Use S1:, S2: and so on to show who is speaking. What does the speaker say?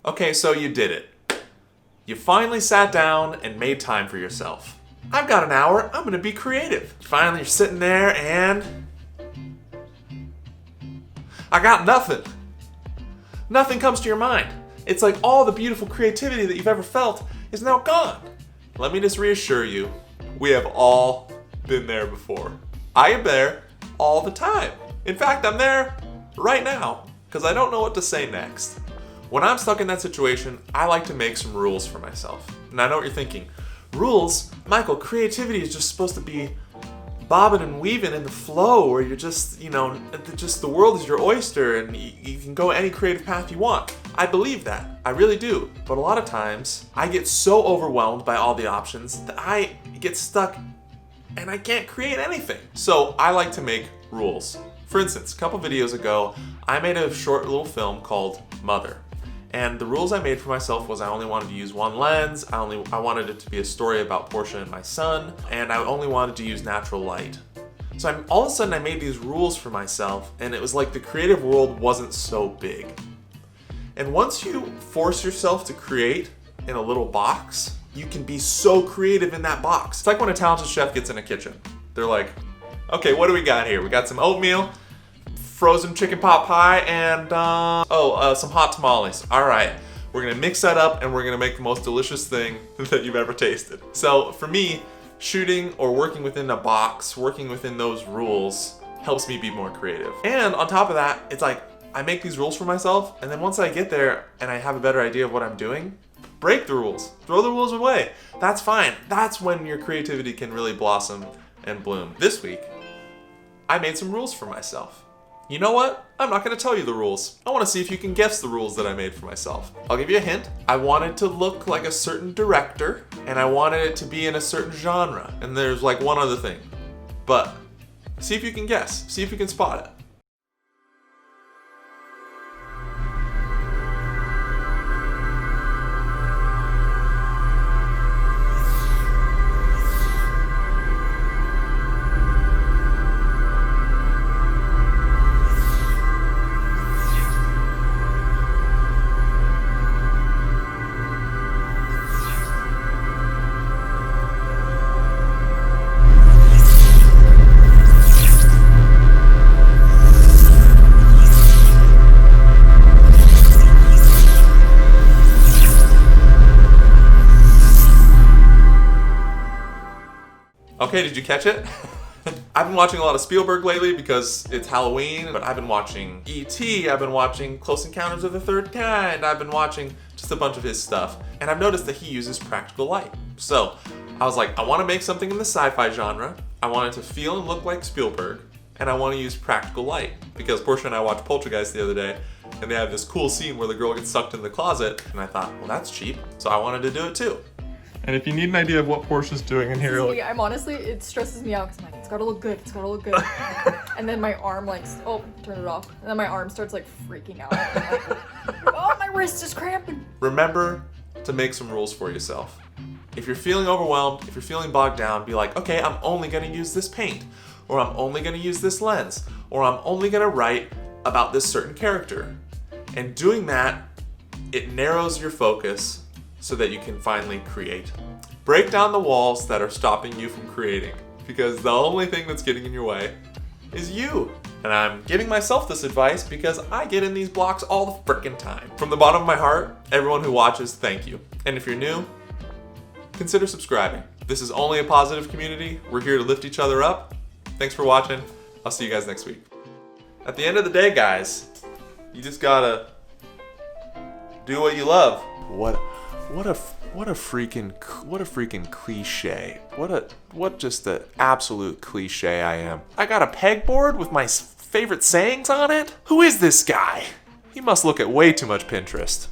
S1: Okay, so you did it. You finally sat down and made time for yourself. I've got an hour, I'm gonna be creative. Finally, you're sitting there and... I got nothing. Nothing comes to your mind. It's like all the beautiful creativity that you've ever felt is now gone. Let me just reassure you, we have all been there before. I am there all the time. In fact, I'm there right now because I don't know what to say next. When I'm stuck in that situation, I like to make some rules for myself. And I know what you're thinking. Rules? Michael, creativity is just supposed to be bobbing and weaving in the flow where you're just, just the world is your oyster and you can go any creative path you want. I believe that. I really do. But a lot of times, I get so overwhelmed by all the options that I get stuck and I can't create anything. So I like to make rules. For instance, a couple videos ago, I made a short little film called Mother. And the rules I made for myself was I only wanted to use one lens, I wanted it to be a story about Portia and my son, and I only wanted to use natural light. So all of a sudden I made these rules for myself, and it was like the creative world wasn't so big. And once you force yourself to create in a little box, you can be so creative in that box. It's like when a talented chef gets in a kitchen. They're like, okay, what do we got here? We got some oatmeal, frozen chicken pot pie, and some hot tamales. All right, we're gonna mix that up and we're gonna make the most delicious thing that you've ever tasted. So for me, shooting or working within a box, working within those rules helps me be more creative. And on top of that, it's like I make these rules for myself, and then once I get there and I have a better idea of what I'm doing, break the rules, throw the rules away. That's fine. That's when your creativity can really blossom and bloom. This week, I made some rules for myself. You know what? I'm not going to tell you the rules. I want to see if you can guess the rules that I made for myself. I'll give you a hint. I wanted to look like a certain director, and I wanted it to be in a certain genre. And there's like one other thing. But see if you can guess. See if you can spot it. Okay, did you catch it? I've been watching a lot of Spielberg lately because it's Halloween, but I've been watching E.T., I've been watching Close Encounters of the Third Kind, I've been watching just a bunch of his stuff, and I've noticed that he uses practical light. So I was like, I want to make something in the sci-fi genre, I want it to feel and look like Spielberg, and I want to use practical light. Because Portia and I watched Poltergeist the other day, and they have this cool scene where the girl gets sucked in the closet, and I thought, well, that's cheap, so I wanted to do it too. And if you need an idea of what Portia's doing in here, like,
S2: I'm honestly, it stresses me out because I'm like, it's gotta look good, it's gotta look good. And then my arm turn it off. And then my arm starts like freaking out. Like, oh, my wrist is cramping.
S1: Remember to make some rules for yourself. If you're feeling overwhelmed, if you're feeling bogged down, be like, okay, I'm only gonna use this paint, or I'm only gonna use this lens, or I'm only gonna write about this certain character. And doing that, it narrows your focus so that you can finally create. Break down the walls that are stopping you from creating, because the only thing that's getting in your way is you. And I'm giving myself this advice because I get in these blocks all the frickin' time. From the bottom of my heart, everyone who watches, thank you. And if you're new, consider subscribing. This is only a positive community. We're here to lift each other up. Thanks for watching. I'll see you guys next week. At the end of the day, guys, you just gotta do what you love. What a freaking cliche. What just the absolute cliche I am. I got a pegboard with my favorite sayings on it? Who is this guy? He must look at way too much Pinterest.